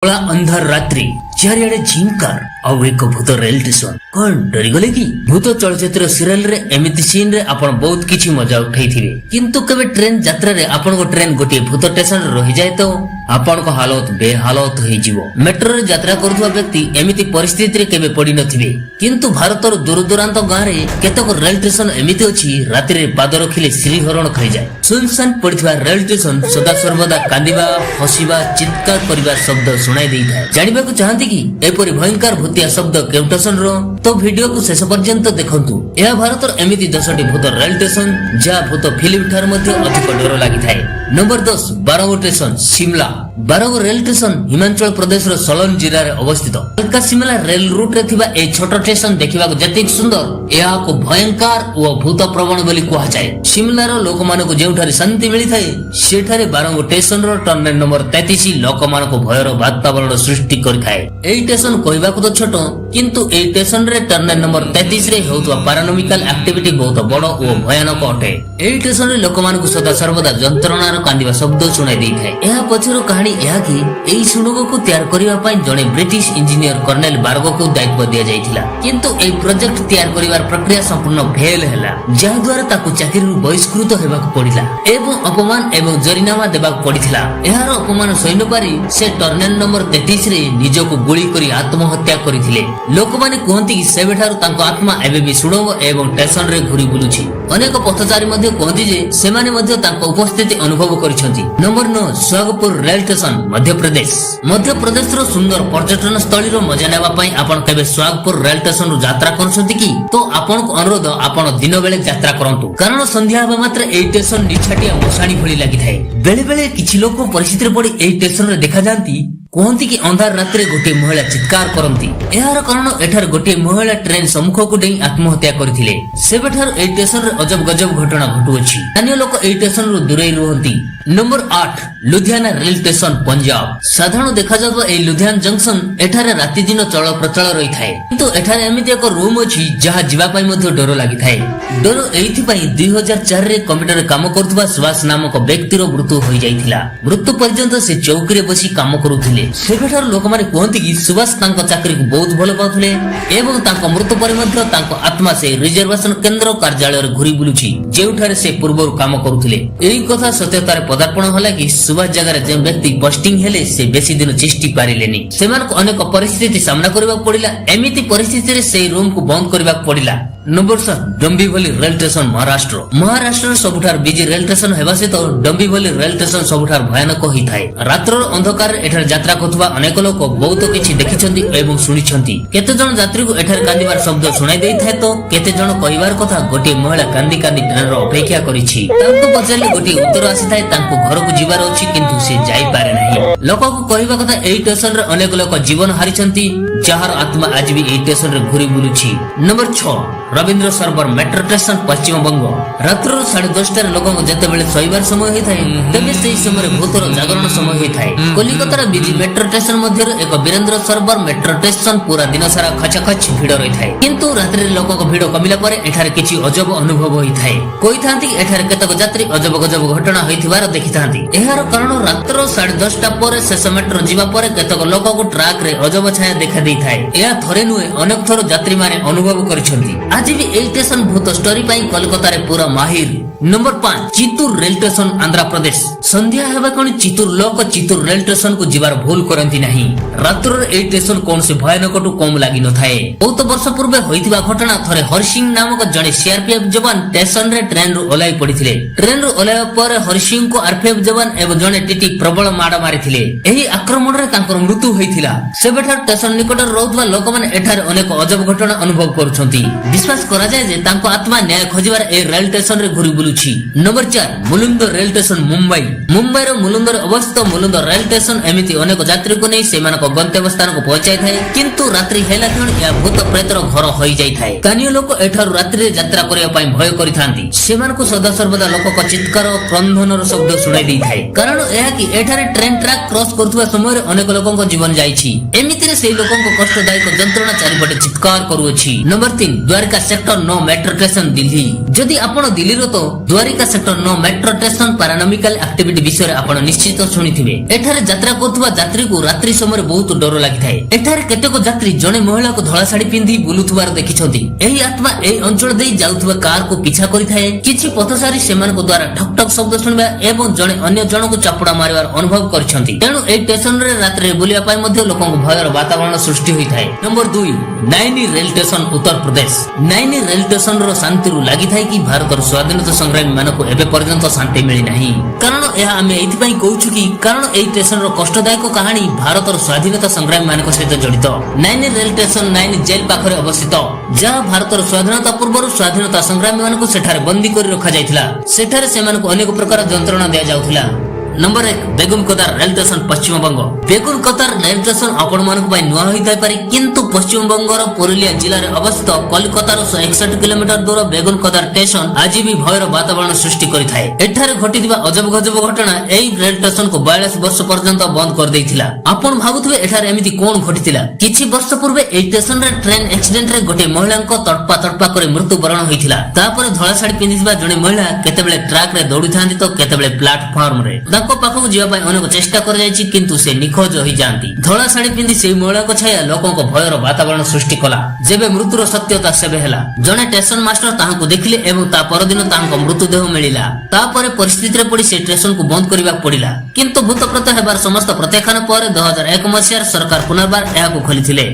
कला अंधार रात्रि चारिआडे झिंकार आउ एक भूत रेल स्टेशन कौन डरीगले कि भूत चलचित्र सीरियल रे एमिति सीन रे आपण बहुत किछि मजा उठाइथिबे किंतु केबे ट्रेन यात्रा रे आपण को ट्रेन गोटे भूत स्टेशन रे रहि जाय तो आपण को हालत बेहालत होई जीवो। मेट्रो रे यात्रा करथुवा व्यक्ति एमिति परिस्थिति रे केबे पड़ी नथिबे किंतु भारतर दूर दूरांत गां रे केतक रेल स्टेशन एमिति अछि रात्रि रे पाद रखिले श्रीहरण खाई जाय। सुनसान पड़िथवा रेल स्टेशन सदा सर्वदा कांदिबा हसिबा चित्कार करिबा शब्द सुनाई देइथाय। जानिबा को चाहंती कि एपरि भयंकर भूतिया शब्द केउ स्टेशन रो तो वीडियो को शेष पर्यंत देखंतु। यह भारतर एमिति 10टी भूत रेल स्टेशन जा भूत फिल्म ठार मध्ये अधिक डर लागिथाय। Number 10 Barang station Shimla. Barang rail station Himachal Pradesh रो सोलन जिल्ला रे अवस्थित। हल्का शिमला रेल रूट रे थिबा ए छोट स्टेशन देखिबा को जतिक सुंदर एहा को भयंकर ओ भूत प्रवण बोली कुहा जाय। शिमला रो लोक मान को जेउठारे शांति मिली थाए सेठारे बारंग स्टेशन रो टर्मिनल नंबर 33 लोक मान को भयर वातावरण सृष्टि करि थाए। एई स्टेशन कहबा को तो छोट किंतु एई स्टेशन रे टर्मिनल नंबर 33 रे हेउतवा पैरानॉर्मल एक्टिविटी बहुत बड़ ओ भयानक अटे। एई स्टेशन रे लोक मान को सदा सर्वदा जंत्रणा रो कांदिबा शब्द सुनाई देई थाए। एहा पछरो कहानी यह कि एई सुनगो को तैयार करिबा पई जने ब्रिटिश इंजीनियर कर्नेल बार्गो को दायित्व दिया जायथिला किंतु एई प्रोजेक्ट तैयार करिवार प्रक्रिया संपूर्ण फेल हैला जा द्वारा ताकु चाकरी रु बहिष्कृत हेबा को पड़िला एवं अपमान एवं जरिनामा देबा को पड़िथिला। एहार अपमान सहिन पारी से टर्मिनल नंबर 33 रे निजको गुली करी आत्महत्या करिथिले। लोक माने कहंती कि सेबेठारु तांको आत्मा एबे भी सुडंग एवं स्टेशन रे घुरी बुलुछि। अनेक पथचारी मध्ये कहंती जे सेमाने मध्ये तांको उपस्थिति अनुभव करिसंती। Number 9 Suhagpur rail station Madhya Pradesh रो सुंदर पर्यटन स्थली रो मजा नेबा पई आपण केबे सुहागपुर रेल स्टेशन रो यात्रा करसंती कि तो आपण को अनुरोध आपण दिन बेले यात्रा करंतु कारण संध्या हेबा मात्र एई स्टेशन निछाटिया मशाणी भली लागि थाए। बेले बेले किछि लोक परिस्थिति रे पड़ी एई स्टेशन रे देखा जानती कहती कि अंधार रात्रि गोटे महिला चित्कार करती। यार कारण एठार गोटे महिला ट्रेन सम्मुख को डेई आत्महत्या करथिले। सेबेठार एई स्टेशन रे अजब गजब घटना घटुअछि। स्थानीय लोक एई स्टेशन रो दूरे रहंती। Number 8 Ludhiana rail station Punjab. साधारण देखा जाबो एई लुधियाना जंक्शन एठारे राति दिन चल प्रचल रही थाए किंतु एठारे एमिति एक रूम अछि जहा जिबा पई मध्ये डर लागि थाए। डर एइथि पई 2004 रे कंप्यूटर काम करथुवा सुभाष नामक व्यक्तिर मृत्यु होई जाइथिला। मृत्यु पर्यंत से चौकी रे बसी काम करूथिले। सेबेठार लोक माने कहंती कि सुभाष तांको चाकरी को बहुत भलो पाउथिले एवं तांको मृत्यु पर मध्ये तांको आत्मा से रिजर्वेशन केंद्र कार्यालय रे घुरी बुलुछि जेउठारे से पूर्वरु काम करूथिले। एई कथा सत्यतारे पदार्पण होला कि सुभाष जगह रे जे व्यक्ति पोस्टिंग हेले से बेसी दिन चिष्टि पारिलेनी। सेमान को अनेक परिस्थिति सामना करबा पड़िला। एमिति परिस्थिति रे से रूम को बंद करबा पड़िला। Number 7 Dombivli rail station Maharashtra सबुठार बिजी रेल स्टेशन हेबा से तो डंबिवली रेल स्टेशन सबुठार भयानक होई थाए। रात्रर अंधकार एठार यात्रा करथुवा अनेक लोक बहुत किछि देखिछन्ती एवं सुनिछन्ती। केते जण यात्री को एठार कांदिबार शब्द सुनाई देई थाए तो केते जण कहिबार कथा गोटे महिला कांदी कांदी ट्रेन रो अपेक्षा करिछि। तांको पछाले गोटे उत्तर आसी थाए तांको घर को जिबार अछि किंतु से जाई पारे नाही। लोक को कहिबा कथा एई स्टेशन रे अनेक लोक जीवन हारिछन्ती जहार आत्मा आज भी एई स्टेशन रे घुरी बुलुछि। नंबर 6 रविंद्र सरोवर मेट्रो स्टेशन पश्चिम बंग। रात्र 10:30 रे लोक जते बेले सोइबार समय होई थाए तबे सेही समय भूतर जागरण समय होई थाए। कलिकतार बिजी मेट्रो स्टेशन मध्ये एक वीरेंद्र सरोवर मेट्रो स्टेशन पूरा दिन सारा खचाखच भीड़ रही थाए किंतु रात्रि लोक भीड़ कमिला परे एठारे किछि अजब अनुभव होई थाए। कोई थांती एठारे केतक यात्री अजब गजब घटना होइथिबार देखिथांती। एहार कारण रात्र 10:30 टा परे शेष मेट्रो जीवा परे केतक लोक को ट्रैक रे अजब छाया देखा देई थाए। एहा थरे नुए अनेक थर यात्री माने अनुभव करिसंती। आज भी एई स्टेशन भूत स्टोरी पई कलकत्ता रे पूरा माहिर। Number 5 Chittoor rail station Andhra Pradesh. संध्या हेबा कोन चित्तूर लोक चित्तूर रेल स्टेशन को जिबार भूल करंती नाही। रात्र एई स्टेशन कोन से भयानक टू कम लागि न थाए। बहुत वर्ष पूर्व होइतिबा घटना थरे हरसिंह नामक जने सीआरपीएफ जवान स्टेशन रे ट्रेन रो ओलाई पडिथिले। ट्रेन रो ओलाय पर हरसिंह को आरपीएफ जवान एवं जने टीटी प्रबल माड मारिथिले। एही आक्रमण रे तांकर मृत्यु होइथिला। सेबेठार स्टेशन निकट रहउतबा लोक माने एठार अनेक अजब घटना अनुभव करूछंती। विश्वास करा जाय जे तांको आत्मा न्याय खोजिबार ए रेल स्टेशन रे घुरी बुलुछि। Number 4 Mulund rail station Mumbai रो मुलुंद रे अवस्थित मुलुंद रेल स्टेशन एमिति अनेक यात्री को नै सेमानक गंतव्य स्थान को पहुंचाई थाए किंतु रात्रि हेला क्षण या भूत प्रेतर घर होई जाई थाए। स्थानीय लोक एठार रात्रि रे यात्रा करिया पई भय करिथांती। सेमान को सदा सर्वदा लोक को चित्कार क्रंदन रो शब्द सुनाई देई थाए कारण एहा कि एठारे ट्रेन ट्रैक क्रॉस करथुवा समय रे अनेक लोकक जीवन जाईछि। एमिति रे सेही लोकक कष्टदायक जंत्रणा चारिपटे चित्कार करूछि। Number 3 Dwarka Dwarka sector 9 metro station Delhi जदि आपण दिल्लीर तो Dwarka sector 9 metro station paranormal activity विषय आपण निश्चित शुनिथिबे। एठारे यात्रा करथुवा यात्री को रात्रि समय बहुत डर लागिथाय। एठारे केतेक यात्री जने महिला को धळा साड़ी पिंधि बुलुथुवार देखिछथि। एही आत्मा एही अंचल देई जाउथुवा कार को पीछा करिथाय। किछि पथसारी सेमान को द्वारा ठक ठक शब्द सुनबा एवं जने अन्य जन को चापुडा मारिवार अनुभव करछथि। तेणु एही स्टेशन रे रात्रि बुलिया पाई मध्ये लोकन भयर वातावरण सृष्टि होइथाय। Number 2 ninety rail station Uttar Pradesh. Ninety rail station रो शांति रु लागिथाय कि भारतर स्वाधीनता संग्रामी मानको एबे पर्यंत शांति मिली नाही। कारण एहा आमे एथि पई कहूछु कि कारण एही स्टेशन रो कष्टदायक कहानी भारतर स्वाधीनता संग्रामी मानको सहित जड़ित। Naini rail station Naini jail पाखरे अवस्थित, जहा भारतर स्वाधीनता पूर्व स्वाधीनता संग्रामी मानको सेठारे बंदी करि रखा जायथिला। सेठारे सेमानको अनेक प्रकार जंत्रणा दिया जाउथिला। नंबर 1 बेगुन कतार रेल स्टेशन पश्चिम बंग। बेगुन कतार रेल स्टेशन आपण मानक पई नुआ होइथाय पारे, किंतु पश्चिम बंगर पुरुलिया जिल्ला रे अवस्थित कोलकातार 161 किलोमीटर दूर बेगुन कतार स्टेशन आज भी भयर वातावरण सृष्टि करिथाय। एठारे घटिथिबा अजब गजब घटना एई रेल स्टेशन को 42 वर्ष पर्यंत बंद कर दैथिला। आपण भाबुथबे एठारे एमिति कोन घटिथिला। किछि वर्ष पूर्वे एई स्टेशन रे ट्रेन एक्सीडेंट रे गोटे महिला को तड़पा करे मृत्यु वरण होइथिला। तापर धळा साड़ी पिंधिबा जने महिला केतेबेले ट्रक रे दौड़ी थांती तो केतेबेले प्लेटफॉर्म रे पाखक जीवा अनेक चेष्टा कर जायछि, किंतु से निखोज होई जांती। धळा साड़ी पिंधि से महिला को छाया लोकों को भयर वातावरण सृष्टि कला। जेबे मृत्युर सत्यता सेबे हेला। जने स्टेशन मास्टर ताहां को देखिले एवं ता परदिन ताहां को मृत्युदेह मिलिला। तापरे परिस्थिति रे पड़ी से स्टेशन को बंद करिबा पड़िला, किंतु भूतप्रत हेबार समस्त प्रत्याख्यान पर 2001 मसिहार सरकार पुनर्बार एहा को खोलिथिले।